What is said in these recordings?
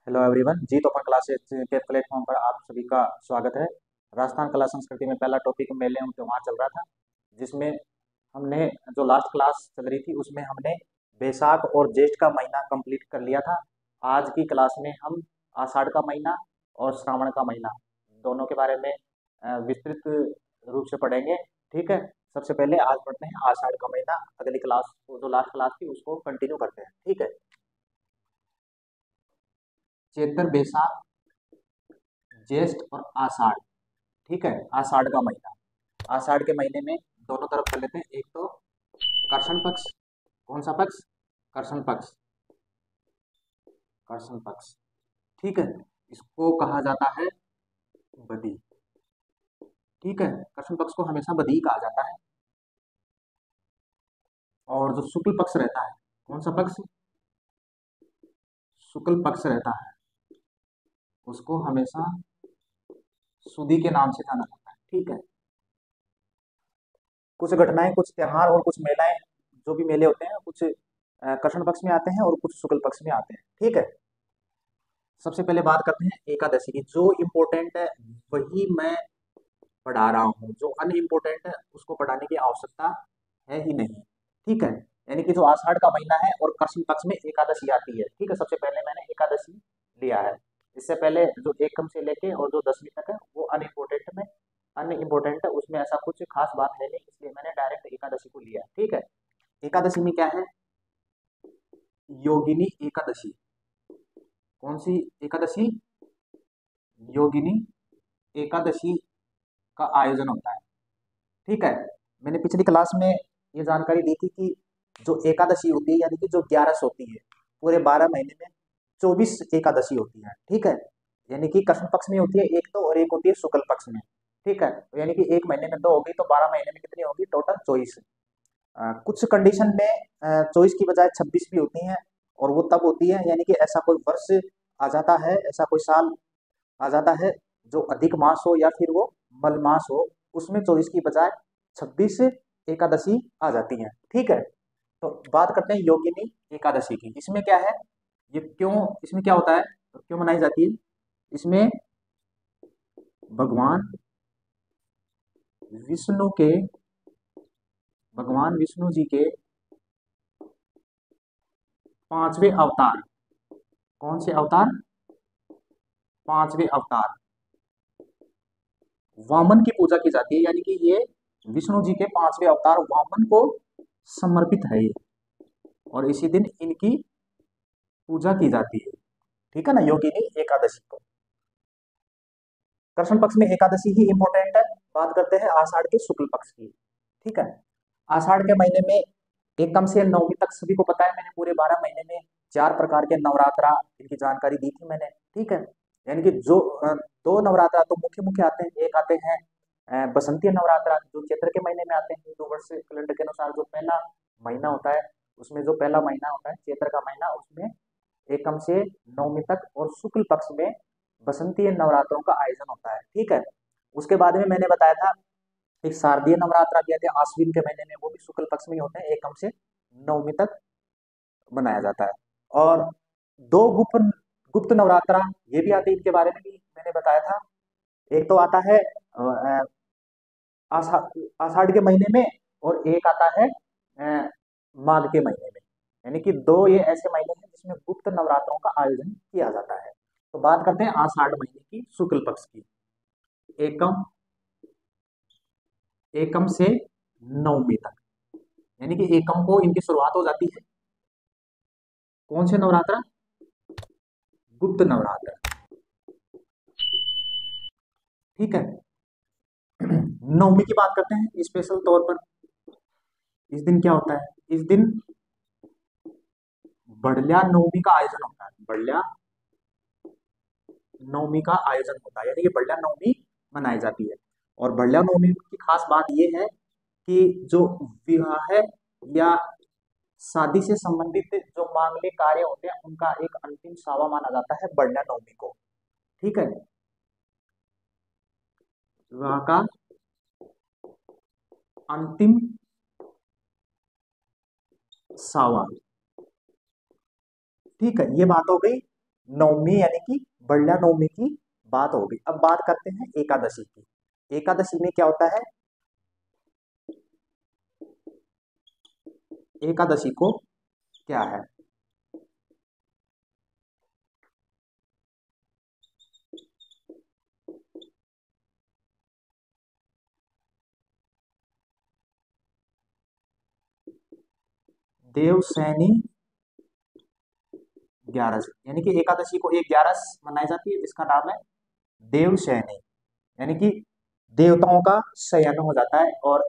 Hello everyone जी। तो अपन classes के platform पर आप सभी का स्वागत है। राजस्थान कला संस्कृति में पहला टॉपिक मेले एवं त्योहार चल रहा था, जिसमें हमने जो लास्ट क्लास चल रही थी उसमें हमने बैसाख और ज्येष्ठ का महीना कंप्लीट कर लिया था। आज की क्लास में हम आषाढ़ का महीना और श्रावण का महीना दोनों के बारे में विस्तृत रूप से पढ़ेंगे। ठीक है, सबसे पहले आज पढ़ते हैं आषाढ़ का महीना। अगली क्लास जो लास्ट क्लास थी उसको कंटिन्यू करते हैं। ठीक है, चैत्र, बैसाख, ज्येष्ठ और आषाढ़। ठीक है, आषाढ़ का महीना। आषाढ़ के महीने में दोनों तरफ कर लेते हैं। एक तो कर्षण पक्ष। कौन सा पक्ष? कर्षण पक्ष। कर्षण पक्ष। ठीक है, इसको कहा जाता है बदी। ठीक है, कर्षण पक्ष को हमेशा बदी कहा जाता है। और जो शुक्ल पक्ष रहता है, कौन सा पक्ष? शुक्ल पक्ष रहता है, उसको हमेशा सुदी के नाम से जाना जाता है। ठीक है, कुछ घटनाएं, कुछ त्योहार और कुछ मेलाएं, जो भी मेले होते हैं, कुछ कृष्ण पक्ष में आते हैं और कुछ शुक्ल पक्ष में आते हैं। ठीक है, सबसे पहले बात करते हैं एकादशी की। जो इम्पोर्टेंट है वही मैं पढ़ा रहा हूँ, जो अनइम्पोर्टेंट है उसको पढ़ाने की आवश्यकता है ही नहीं। ठीक है, यानी कि जो आषाढ़ का महीना है और कृष्ण पक्ष में एकादशी आती है। ठीक है, सबसे पहले मैंने एकादशी लिया है। इससे पहले जो एकम से लेके और जो दसवीं तक है वो अनइम्पोर्टेंट है, उसमें ऐसा कुछ खास बात है नहीं, इसलिए मैंने डायरेक्ट एकादशी को लिया। ठीक है, एकादशी में क्या है? योगिनी एकादशी। कौन सी एकादशी? योगिनी एकादशी का आयोजन होता है। ठीक है, मैंने पिछली क्लास में ये जानकारी दी थी कि जो एकादशी होती है, यानी कि जो 11 होती है, पूरे 12 महीने में 24 एकादशी होती है। ठीक है, यानी कि कृष्ण पक्ष में होती है एक तो, और एक होती है शुक्ल पक्ष में। ठीक है, तो यानी कि एक महीने में दो होगी, तो 12 महीने में कितनी होगी? टोटल 24। कुछ कंडीशन में 24 की बजाय 26 भी होती हैं, और वो तब होती है यानी कि ऐसा कोई वर्ष आ जाता है, ऐसा कोई साल आ जाता है जो अधिक मास हो या फिर वो मलमास हो, उसमें 24 की बजाय 26 एकादशी आ जाती हैं। ठीक है, तो बात करते हैं योगिनी एकादशी की। इसमें क्या है? ये क्यों, इसमें क्या होता है, तो क्यों मनाई जाती है? इसमें भगवान विष्णु के, भगवान विष्णु जी के 5वें अवतार। कौन से अवतार? 5वें अवतार वामन की पूजा की जाती है, यानी कि ये विष्णु जी के 5वें अवतार वामन को समर्पित है ये, और इसी दिन इनकी पूजा की जाती है। ठीक है ना, योगिनी एकादशी को। कृष्ण पक्ष में एकादशी ही इंपॉर्टेंट है। बात करते हैं आषाढ़ के शुक्ल पक्ष की। ठीक है, आषाढ़ के महीने में एकम से नवमी तक सभी को पता है, मैंने पूरे 12 महीने में 4 प्रकार के नवरात्रा इनकी जानकारी दी थी मैंने। ठीक है, यानी कि जो दो नवरात्रा तो मुख्य मुख्य आते हैं। एक आते हैं बसंती नवरात्रा, जो चैत्र के महीने में आते हैं। हिंदू वर्ष कैलेंडर के अनुसार जो पहला महीना होता है, उसमें जो पहला महीना होता है चैत्र का महीना, उसमें एकम से नवमी तक और शुक्ल पक्ष में बसंती नवरात्रों का आयोजन होता है। ठीक है, उसके बाद में मैंने बताया था एक शारदीय नवरात्रा भी आते हैं आश्विन के महीने में, वो भी शुक्ल पक्ष में ही होते हैं, एकम से नवमी तक मनाया जाता है। और दो गुप्त गुप्त नवरात्रा ये भी आते हैं, इनके बारे में भी मैंने बताया था। एक तो आता है आषाढ़ के महीने में, और एक आता है माघ के महीने में। यानी कि दो ये ऐसे महीने हैं जिसमें गुप्त नवरात्रों का आयोजन किया जाता है। तो बात करते हैं आषाढ़ महीने की शुक्ल पक्ष की। एकम, एकम से नवमी तक, यानी कि एकम को इनकी शुरुआत हो जाती है। कौन से नवरात्र? गुप्त नवरात्र। ठीक है, नवमी की बात करते हैं स्पेशल तौर पर। इस दिन क्या होता है? इस दिन बड़ल्या नवमी का आयोजन होता है। बड़ल्या नवमी का आयोजन होता है, यानी कि बड़ल्या नवमी मनाई जाती है। और बड़ल्या नवमी की खास बात यह है कि जो विवाह या शादी से संबंधित जो मांगलिक कार्य होते हैं, उनका एक अंतिम सावा माना जाता है बड़ल्या नवमी को। ठीक है, विवाह का अंतिम सावा। ठीक है, ये बात हो गई नवमी यानी कि बल्ला नवमी की बात होगी। अब बात करते हैं एकादशी की। एकादशी में क्या होता है? एकादशी को क्या है? देवसैनी ग्यारस, यानी कि एकादशी को एक ग्यारस मनाई जाती है जिसका नाम है देवशयनी, यानी कि देवताओं का शयन हो जाता है। और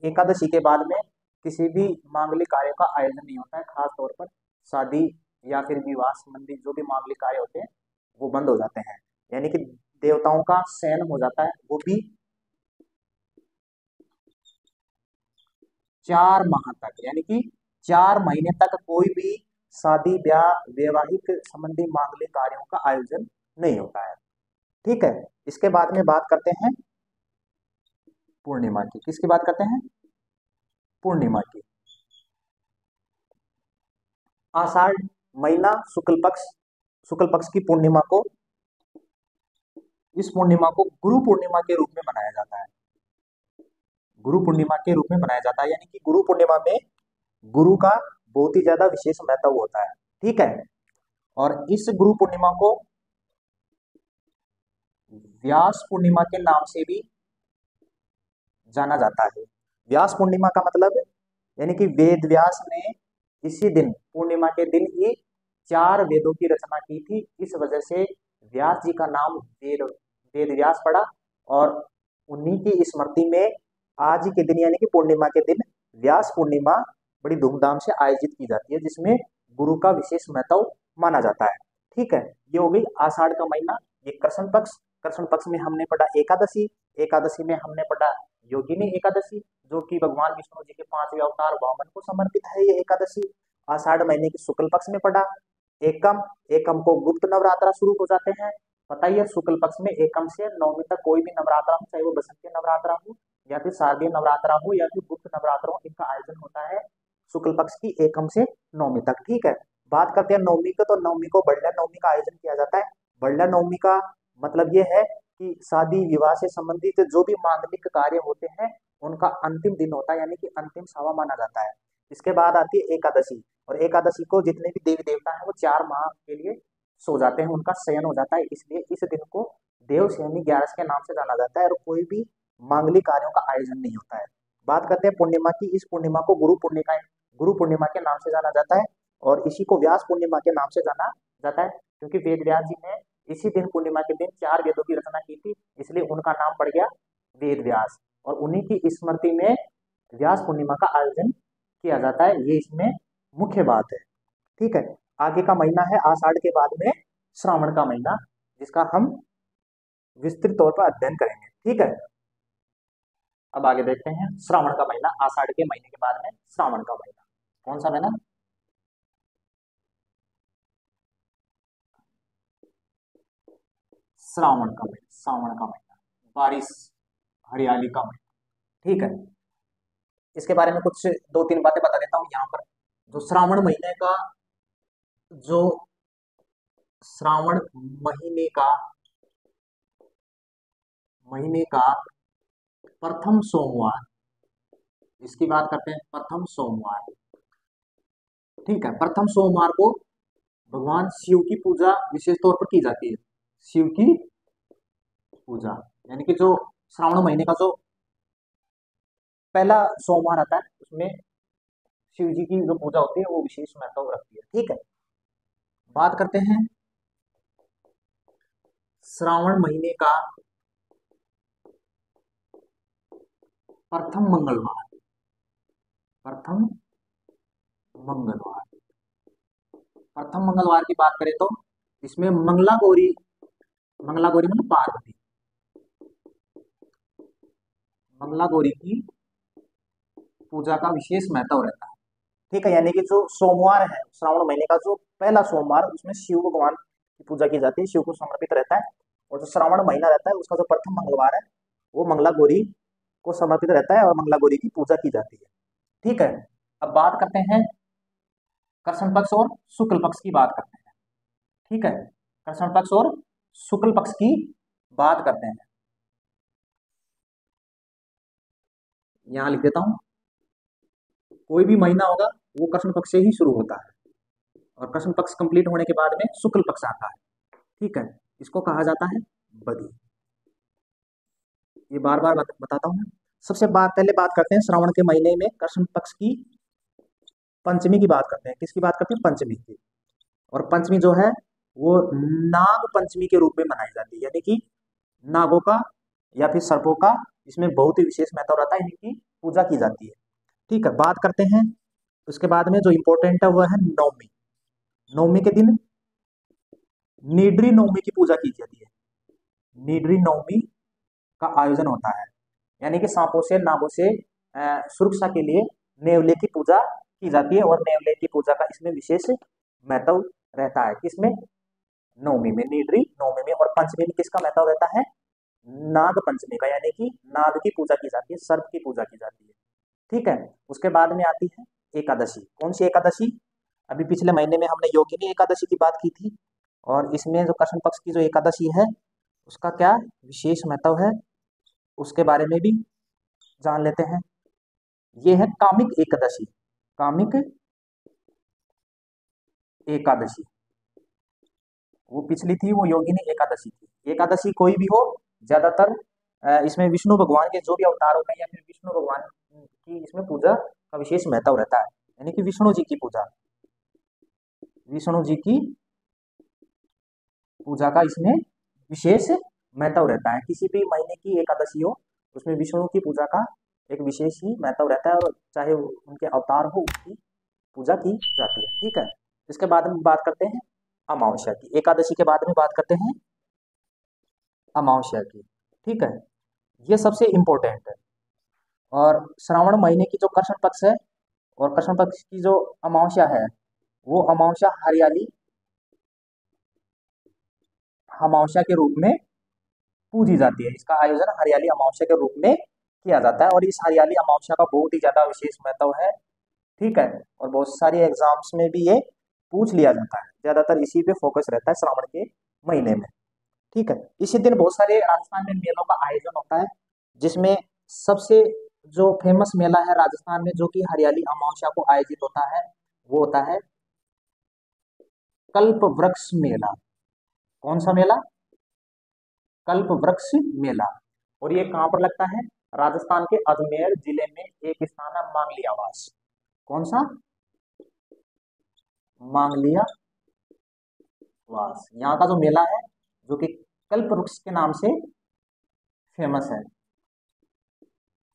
एकादशी के बाद में किसी भी मांगलिक कार्य का आयोजन नहीं होता है, खास तौर पर शादी या फिर विवाह संबंधी जो भी मांगलिक कार्य होते हैं वो बंद हो जाते हैं, यानी कि देवताओं का शयन हो जाता है, वो भी 4 माह तक, यानी कि 4 महीने तक कोई भी शादी ब्याह वैवाहिक संबंधी मांगलिक कार्यों का आयोजन नहीं होता है। ठीक है। इसके बाद में बात करते हैं पूर्णिमा की। किसकी बात करते हैं? पूर्णिमा की। आषाढ़ महीना शुक्ल पक्ष की पूर्णिमा को, इस पूर्णिमा को गुरु पूर्णिमा के रूप में मनाया जाता है। गुरु पूर्णिमा के रूप में मनाया जाता है, यानी कि गुरु पूर्णिमा में गुरु का बहुत ही ज्यादा विशेष महत्व होता है। ठीक है। और इस गुरु पूर्णिमा को व्यास पूर्णिमा के नाम से भी जाना जाता है। व्यास पूर्णिमा का मतलब, यानी कि वेद व्यास ने इसी दिन, पूर्णिमा के दिन ही 4 वेदों की रचना की थी। इस वजह से व्यास जी का नाम वेद व्यास पड़ा। और उन्हीं की स्मृति में आज के दिन, यानी कि पूर्णिमा के दिन, व्यास पूर्णिमा बड़ी धूमधाम से आयोजित की जाती है, जिसमें गुरु का विशेष महत्व माना जाता है। ठीक है। ये हो गई आषाढ़ का महीना। ये कृष्ण पक्ष। कृष्ण पक्ष में हमने पढ़ा एकादशी। एकादशी में हमने पढ़ा योगिनी एकादशी, जो कि भगवान विष्णु जी के 5वें अवतार वामन को समर्पित है ये एकादशी। आषाढ़ महीने के शुक्ल पक्ष में पढ़ा एकम। एकम को गुप्त नवरात्रा शुरू हो जाते हैं। पता ही है, शुक्ल पक्ष में एकम से नवमी तक कोई भी नवरात्रा हो, चाहे वो बसंती नवरात्रा हो या फिर शारदीय नवरात्रा हो या फिर गुप्त नवरात्रा हो, इनका आयोजन होता है शुक्ल पक्ष की एकम से नवमी तक। ठीक है। बात करते हैं नवमी का, तो नवमी को बल्ला नवमी का आयोजन किया जाता है। बल्ला नवमी का मतलब ये है कि शादी विवाह से संबंधित जो भी मांगलिक कार्य होते हैं उनका अंतिम दिन होता है, यानी कि अंतिम सावा माना जाता है। इसके बाद आती है एकादशी। और एकादशी को जितने भी देवी देवता हैं वो 4 माह के लिए सो जाते हैं, उनका शयन हो जाता है, इसलिए इस दिन को देवशयनी ग्यारस के नाम से जाना जाता है। और कोई भी मांगलिक कार्यों का आयोजन नहीं होता है। बात करते हैं पूर्णिमा की। इस पूर्णिमा को गुरु पूर्णिमा के नाम से जाना जाता है। और इसी को व्यास पूर्णिमा के नाम से जाना जाता है, क्योंकि वेद व्यास जी ने इसी दिन, पूर्णिमा के दिन, 4 वेदों की रचना की थी, इसलिए उनका नाम पड़ गया वेद व्यास। और उन्हीं की स्मृति में व्यास पूर्णिमा का आयोजन किया जाता है, ये इसमें मुख्य बात है। ठीक है। आगे का महीना है आषाढ़ के बाद में श्रावण का महीना, जिसका हम विस्तृत तौर पर अध्ययन करेंगे। ठीक है। अब आगे देखते हैं श्रावण का महीना। आषाढ़ के महीने के बाद में श्रावण का महीना। कौन सा महीना? श्रावण का महीना। श्रावण का महीना, बारिश हरियाली का महीना। ठीक है। इसके बारे में कुछ 2-3 बातें बता देता हूँ यहाँ पर। जो श्रावण महीने का, जो श्रावण महीने का महीने का प्रथम सोमवार, इसकी बात करते हैं प्रथम सोमवार। ठीक है। प्रथम सोमवार को भगवान शिव की पूजा विशेष तौर पर की जाती है। शिव की पूजा, यानी कि जो श्रावण महीने का जो पहला सोमवार आता है उसमें शिव जी की जो पूजा होती है वो विशेष महत्व रखती है। ठीक है। बात करते हैं श्रावण महीने का प्रथम मंगलवार। प्रथम मंगलवार। प्रथम मंगलवार की बात करें तो इसमें मंगला गौरी, मंगला गौरी मतलब पार्वती, मंगला गौरी की पूजा का विशेष महत्व रहता है। ठीक है। यानी कि जो सोमवार है श्रावण महीने का, जो पहला सोमवार, उसमें शिव भगवान की पूजा की जाती है, शिव को समर्पित रहता है। और जो श्रावण महीना रहता है उसका जो प्रथम मंगलवार है वो मंगला गौरी को समर्पित रहता है और मंगला गौरी की पूजा की जाती है। ठीक है। अब बात करते हैं कृष्ण पक्ष और शुक्ल पक्ष की बात करते हैं। ठीक है, कृष्ण पक्ष और शुक्ल पक्ष की बात करते हैं। यहां लिख देता हूं, कोई भी महीना होगा वो कृष्ण पक्ष से ही शुरू होता है और कृष्ण पक्ष कंप्लीट होने के बाद में शुक्ल पक्ष आता है। ठीक है, इसको कहा जाता है बदी। ये बार बार बताता हूँ मैं। सबसे पहले बात करते हैं श्रावण के महीने में कृष्ण पक्ष की पंचमी की बात करते हैं। किसकी बात करते हैं? पंचमी की। और पंचमी जो है वो नाग पंचमी के रूप में मनाई जाती है, यानी कि नागों का या फिर सर्पों का इसमें बहुत ही विशेष महत्व रहता है, इनकी पूजा की जाती है। ठीक है, बात करते हैं उसके बाद में जो इम्पोर्टेंट है वो है नवमी। नवमी के दिन निड्री नवमी की पूजा की जाती है। निड्री नवमी का आयोजन होता है, यानी कि सांपों से नागों से सुरक्षा के लिए नेवले की पूजा की जाती है और नेवले की पूजा का इसमें विशेष महत्व रहता है। किसमें? नवमी में, निड्री नवमी में। और पंचमी में किसका महत्व रहता है? नाग पंचमी का, यानी कि नाग की पूजा की जाती है, सर्प की पूजा की जाती है। ठीक है, उसके बाद में आती है एकादशी। कौन सी एकादशी? अभी पिछले महीने में हमने योगिनी एकादशी की बात की थी और इसमें जो कृष्ण पक्ष की जो एकादशी है उसका क्या विशेष महत्व है उसके बारे में भी जान लेते हैं। ये है कामिक एकादशी। कामिक एकादशी वो पिछली थी, वो योगिनी एकादशी थी। एकादशी कोई भी हो, ज्यादातर इसमें विष्णु भगवान के जो भी अवतार होते हैं या फिर विष्णु भगवान की इसमें पूजा का विशेष महत्व रहता है, यानी कि विष्णु जी की पूजा, विष्णु जी की पूजा का इसमें विशेष महत्व रहता है। किसी भी महीने की एकादशी हो उसमें विष्णु की पूजा का एक विशेष ही महत्व रहता है और चाहे उनके अवतार हो उनकी पूजा की जाती है। ठीक है, इसके बाद में बात करते हैं अमावस्या की। एकादशी के बाद में बात करते हैं अमावस्या की। ठीक है, ये सबसे इंपॉर्टेंट है। और श्रावण महीने की जो कृष्ण पक्ष है और कृष्ण पक्ष की जो अमावस्या है वो अमावस्या हरियाली अमावस्या के रूप में पूजी जाती है। इसका आयोजन हरियाली अमावस्या के रूप में किया जाता है और इस हरियाली अमावस्या का बहुत ही ज्यादा विशेष महत्व है। ठीक है, और बहुत सारी एग्जाम्स में भी ये पूछ लिया जाता है, ज्यादातर इसी पे फोकस रहता है श्रावण के महीने में। ठीक है, इसी दिन बहुत सारे राजस्थान में मेलों का आयोजन होता है, जिसमें सबसे जो फेमस मेला है राजस्थान में जो कि हरियाली अमावस्या को आयोजित होता है वो होता है कल्प वृक्ष मेला। कौन सा मेला? कल्प वृक्ष मेला। और ये कहाँ पर लगता है? राजस्थान के अजमेर जिले में एक स्थान है मांगलियावास। कौन सा? मांगलिया वास। यहाँ का जो मेला है जो कि कल्प वृक्ष के नाम से फेमस है,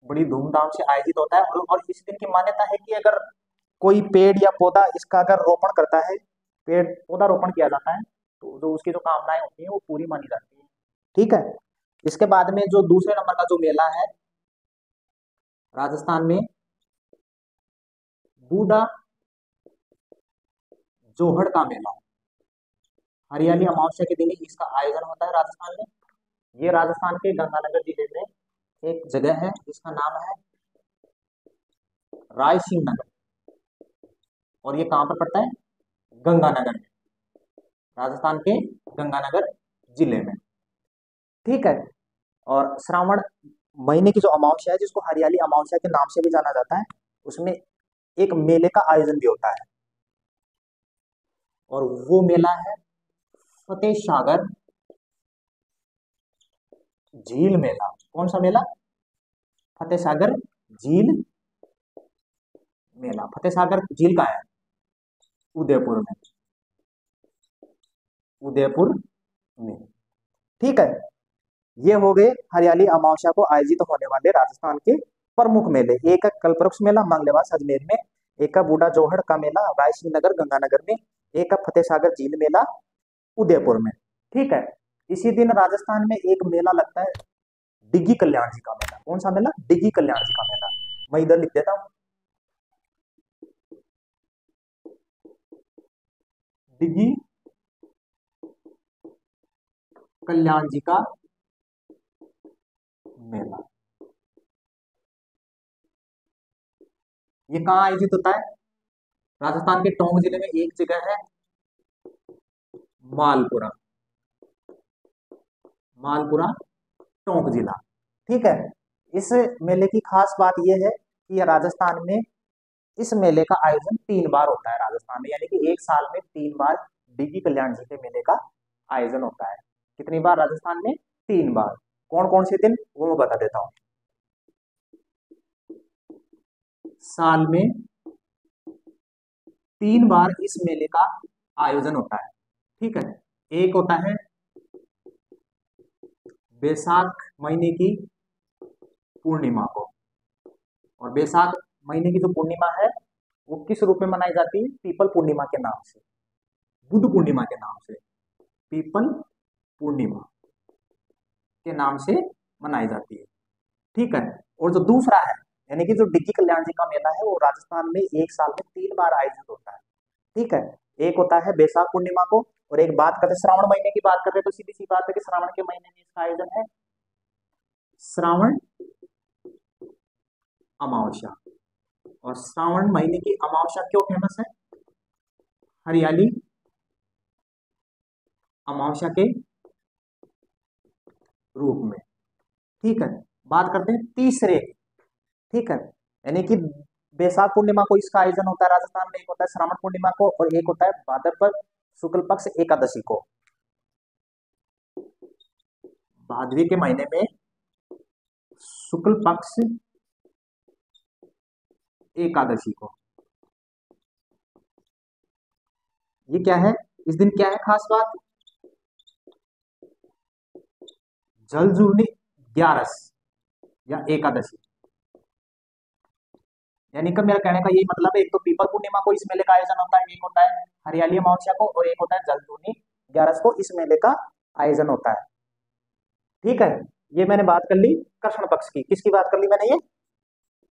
बड़ी धूमधाम से आयोजित होता है। और इस दिन की मान्यता है कि अगर कोई पेड़ या पौधा इसका अगर रोपण करता है, पेड़ पौधा रोपण किया जाता है तो जो उसकी जो कामनाएं होती है वो पूरी मानी जाती है। ठीक है, इसके बाद में जो दूसरे नंबर का जो मेला है राजस्थान में बूढ़ा जोहड़ का मेला, हरियाली अमावस्या के दिन ही इसका आयोजन होता है राजस्थान में। ये राजस्थान के गंगानगर जिले में एक जगह है जिसका नाम है राय सिंह नगर और ये कहाँ पर पड़ता है? गंगानगर में, राजस्थान के गंगानगर जिले में। ठीक है, और श्रावण महीने की जो अमावस्या है जिसको हरियाली अमावस्या के नाम से भी जाना जाता है उसमें एक मेले का आयोजन भी होता है और वो मेला है फतेह सागर झील मेला। कौन सा मेला? फतेह सागर झील मेला। फतेह सागर झील का है उदयपुर में, उदयपुर में। ठीक है, ये हो गए हरियाली अमावस्या को आयोजित होने वाले राजस्थान के प्रमुख मेले। एक है कल्पवृक्ष मेला मांगलेवास अजमेर में, एक है बूढ़ा जोहड़ का मेला रायसिंह नगर गंगानगर में, एक है फतेह सागर झील मेला उदयपुर में। ठीक है, इसी दिन राजस्थान में एक मेला लगता है डिग्गी कल्याण जी का मेला। कौन सा मेला? डिग्गी कल्याण जी का मेला। मैं इधर लिख देता हूँ, डिग्गी कल्याण जी का मेला। ये कहाँ आयोजित होता है? राजस्थान के टोंक जिले में एक जगह है मालपुरा, मालपुरा टोंक जिला। ठीक है। इस मेले की खास बात यह है कि यह राजस्थान में, इस मेले का आयोजन 3 बार होता है राजस्थान में, यानी कि एक साल में 3 बार डीगी कल्याण जी के मेले का आयोजन होता है। कितनी बार राजस्थान में? 3 बार। कौन कौन से दिन वो मैं बता देता हूँ। साल में 3 बार इस मेले का आयोजन होता है। ठीक है। एक होता है बैसाख महीने की पूर्णिमा को, और बैसाख महीने की जो पूर्णिमा है वो किस रूप में मनाई जाती है? पीपल पूर्णिमा के नाम से, बुद्ध पूर्णिमा के नाम से, पीपल पूर्णिमा के नाम से मनाई जाती है। ठीक है। और जो दूसरा है, यानी कि जो डिग्गी कल्याण जी का मेला है, वो राजस्थान में एक साल में 3 बार आयोजित होता है। ठीक है। एक होता है बैसाख पूर्णिमा को, और एक बात करते हैं श्रावण महीने की बात करते हैं, तो सीधी सी बात है कि श्रावण के महीने में इसका आयोजन है श्रावण अमावस्या। और श्रावण महीने की अमावस्या क्यों फेमस है? हरियाली अमावस्या के रूप में। ठीक है। बात करते हैं तीसरे। ठीक है। यानी कि बैसाख पूर्णिमा को इसका आयोजन होता है राजस्थान में, एक होता है श्रावण पूर्णिमा को, और एक होता है भाद्रपद शुक्ल पक्ष एकादशी को। भादवी के महीने में शुक्ल पक्ष एकादशी को। ये क्या है? इस दिन क्या है खास बात? जलजूलनी ग्यारस या एकादशी। यानी कि मेरा कहने का यही मतलब है, एक तो पीपल पूर्णिमा को इस मेले का आयोजन होता है, एक होता है हरियाली अमावस्या को, और एक होता है जलजूलनी ग्यारस को इस मेले का आयोजन होता है। ठीक है। ये मैंने बात कर ली कृष्ण पक्ष की। किसकी बात कर ली मैंने? ये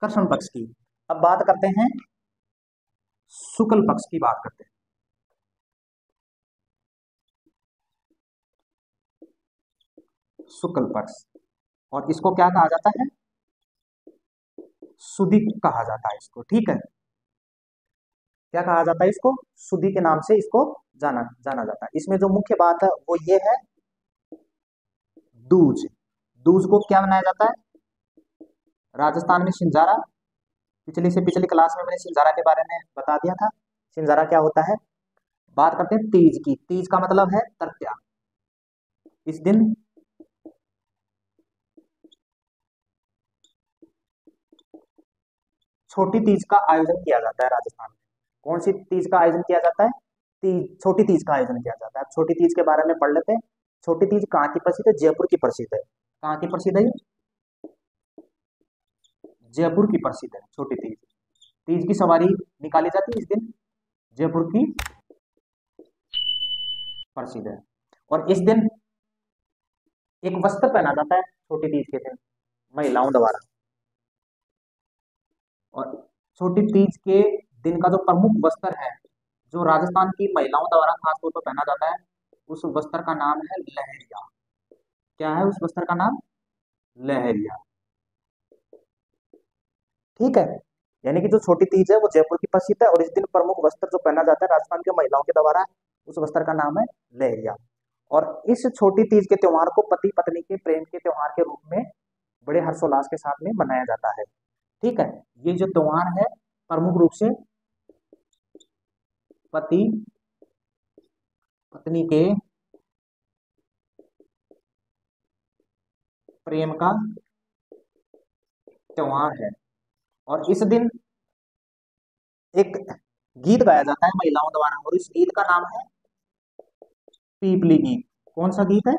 कृष्ण पक्ष की। अब बात करते हैं शुक्ल पक्ष की, बात करते हैं। शुक्ल पक्ष, और इसको क्या कहा जाता है? सुदी कहा जाता है इसको। ठीक है। क्या कहा जाता है इसको? सुदी के नाम से इसको जाना जाना जाता है। इसमें जो मुख्य बात है वो ये है, दूज। दूज को क्या मनाया जाता है? राजस्थान में सिंजारा, पिछली से पिछली क्लास में मैंने सिंजारा के बारे में बता दिया था। सिंजारा क्या होता है? बात करते हैं तीज की। तीज का मतलब है तृतीया। इस दिन छोटी तीज का आयोजन किया जाता है राजस्थान में। कौन सी तीज का आयोजन किया जाता है? तीज, छोटी तीज का आयोजन किया जाता है। अब छोटी तीज के बारे में पढ़ लेते हैं। छोटी तीज कहाँ की प्रसिद्ध है? जयपुर की प्रसिद्ध है। कहाँ की प्रसिद्ध है ये? जयपुर की प्रसिद्ध है छोटी तीज। तीज की सवारी निकाली जाती है इस दिन, जयपुर की प्रसिद्ध है। और इस दिन एक वस्त्र पहना जाता है छोटी तीज के दिन महिलाओं द्वारा। और छोटी तीज के दिन का जो प्रमुख वस्त्र है, जो राजस्थान की महिलाओं द्वारा खासतौर पर पहना जाता है, उस वस्त्र का नाम है लहरिया। क्या है उस वस्त्र का नाम? लहरिया। ठीक है। यानी कि जो छोटी तीज है वो जयपुर की प्रसिद्ध है, और इस दिन प्रमुख वस्त्र जो पहना जाता है राजस्थान की महिलाओं के द्वारा, उस वस्त्र का नाम है लहरिया। और इस छोटी तीज के त्योहार को पति पत्नी के प्रेम के त्योहार के रूप में बड़े हर्षोल्लास के साथ में मनाया जाता है। ठीक है। ये जो त्योहार है प्रमुख रूप से पति पत्नी के प्रेम का त्योहार है। और इस दिन एक गीत गाया जाता है महिलाओं द्वारा, और इस गीत का नाम है पीपली गीत। कौन सा गीत है?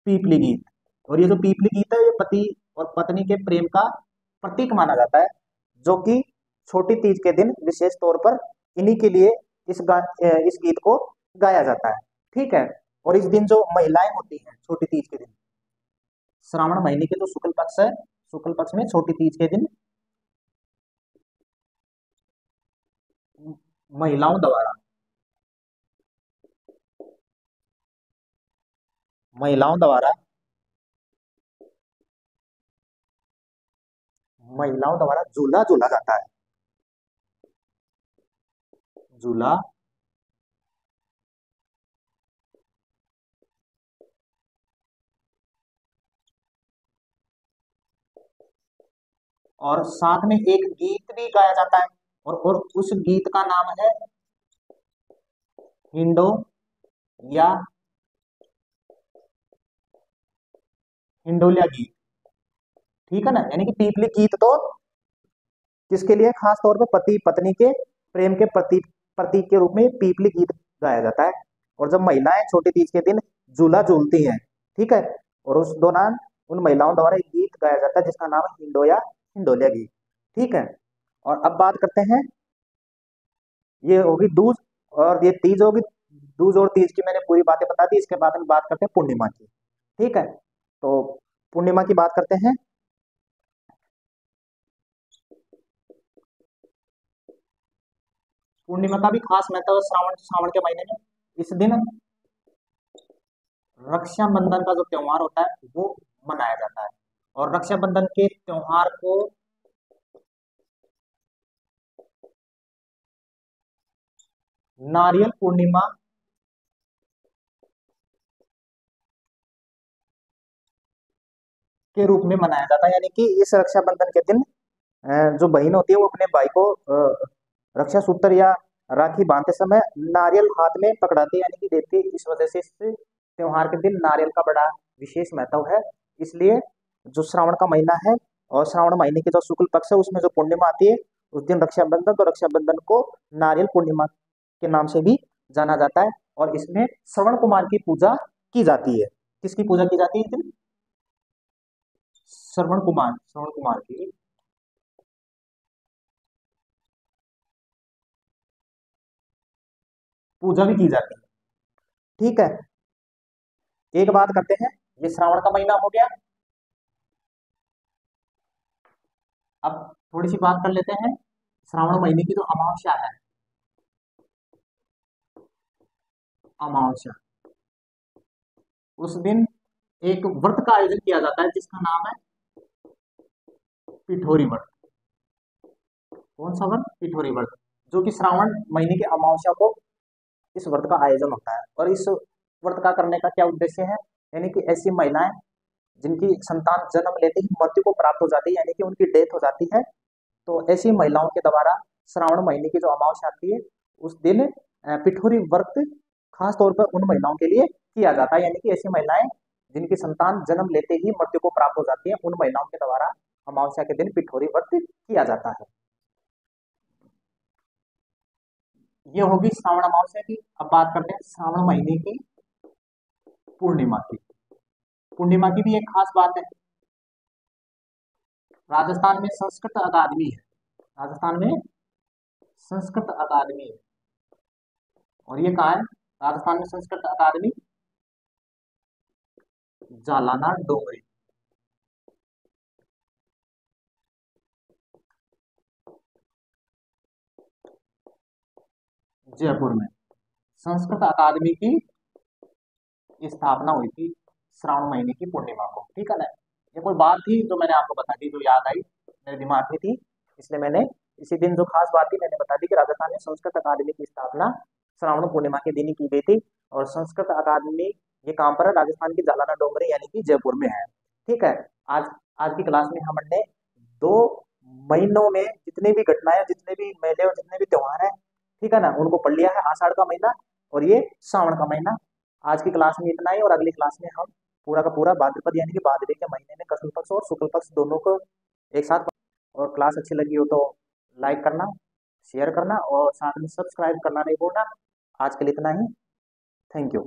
पीपली गीत। और ये जो पीपली गीत है, ये पति और पत्नी के प्रेम का प्रतीक माना जाता है, जो कि छोटी तीज के दिन विशेष तौर पर इन्हीं के लिए इस गीत को गाया जाता है। ठीक है। और इस दिन जो महिलाएं होती हैं छोटी तीज के दिन, श्रावण महीने के जो शुक्ल पक्ष है, शुक्ल पक्ष में छोटी तीज के दिन महिलाओं द्वारा महिलाओं द्वारा महिलाओं द्वारा झूला झूला जाता है। झूला और साथ में एक गीत भी गाया जाता है, और उस गीत का नाम है हिंडो या हिंडोलिया गीत। ठीक है ना, यानी कि पीपली गीत तो किसके लिए, खास तौर पर पति पत्नी के प्रेम के प्रतीक के रूप में पीपली गीत गाया जाता है। और जब महिलाएं छोटी तीज के दिन झूला झूलती हैं, ठीक है, और उस दौरान उन महिलाओं द्वारा एक गीत गाया जाता है जिसका नाम है हिंडो या हिंडोलिया गीत। ठीक है, और अब बात करते हैं, ये होगी दूज और ये तीज होगी। दूज और तीज की मैंने पूरी बातें बता दी, इसके बाद हम बात करते हैं पूर्णिमा की। ठीक है, तो पूर्णिमा की बात करते हैं। पूर्णिमा का भी खास महत्व है श्रावण श्रावण के महीने में। इस दिन रक्षाबंधन का जो त्योहार होता है वो मनाया जाता है, और रक्षाबंधन के त्योहार को नारियल पूर्णिमा के रूप में मनाया जाता है। यानी कि इस रक्षाबंधन के दिन जो बहन होती है वो अपने भाई को रक्षा सूत्र या राखी बांधते समय नारियल हाथ में पकड़ाती है, यानी कि देती है। इस वजह से इस त्योहार के दिन नारियल का बड़ा विशेष महत्व है। इसलिए जो श्रावण का महीना है और श्रावण महीने की जो शुक्ल पक्ष है उसमें जो पूर्णिमा आती है उस दिन रक्षाबंधन, तो रक्षाबंधन को नारियल पूर्णिमा के नाम से भी जाना जाता है। और इसमें श्रवण कुमार की पूजा की जाती है। किसकी पूजा की जाती है इस दिन? श्रवण कुमार की पूजा भी की जाती है। ठीक है, एक बात करते हैं, ये श्रावण का महीना हो गया। अब थोड़ी सी बात कर लेते हैं श्रावण महीने की जो अमावस्या है। अमावस्या, उस दिन एक व्रत का आयोजन किया जाता है जिसका नाम है पिठोरी व्रत। कौन सा व्रत? पिठोरी व्रत, जो कि श्रावण महीने की अमावस्या को इस व्रत का आयोजन होता है। और इस व्रत का करने का क्या उद्देश्य है? यानी कि ऐसी महिलाएं जिनकी संतान जन्म लेते ही मृत्यु को प्राप्त हो जाती है, यानी कि उनकी डेथ हो जाती है, तो ऐसी महिलाओं के द्वारा श्रावण महीने की जो अमावस्या आती है उस दिन पिठोरी व्रत खास तौर पर उन महिलाओं के लिए किया जाता है। यानी कि ऐसी महिलाएं जिनकी संतान जन्म लेते ही मृत्यु को प्राप्त हो जाती है, उन महिलाओं के द्वारा अमावस्या के दिन पिठोरी व्रत किया जाता है। ये होगी श्रावण अमावस्या की। अब बात करते हैं श्रावण महीने की पूर्णिमा की। पूर्णिमा की भी एक खास बात है, राजस्थान में संस्कृत अकादमी है। राजस्थान में संस्कृत अकादमी है, और ये कहाँ है? राजस्थान में संस्कृत अकादमी जालाना डोंगरी, जयपुर में संस्कृत अकादमी की स्थापना हुई थी श्रावण महीने की पूर्णिमा को। ठीक है ना, ये कोई बात थी जो मैंने आपको बता दी, जो याद आई मेरे दिमाग में थी, इसलिए मैंने इसी दिन जो खास बात थी मैंने बता दी कि राजस्थान में संस्कृत अकादमी की स्थापना श्रावण पूर्णिमा के दिन ही की गई थी। और संस्कृत अकादमी ये कहाँ पर है? राजस्थान की जालाना डोंगरी यानी कि जयपुर में है। ठीक है, आज आज की क्लास में हमने 2 महीनों में जितनी भी घटनाएं, जितने भी मेले और जितने भी त्योहार हैं, ठीक है ना, उनको पढ़ लिया है। आषाढ़ का महीना और ये श्रावण का महीना। आज की क्लास में इतना ही, और अगली क्लास में हम पूरा का पूरा भाद्रपद यानी कि भादवे के महीने में कृष्ण पक्ष और शुक्ल पक्ष दोनों को एक साथ। और क्लास अच्छी लगी हो तो लाइक करना, शेयर करना और साथ में सब्सक्राइब करना नहीं भूलना। आज के लिए इतना ही। Thank you.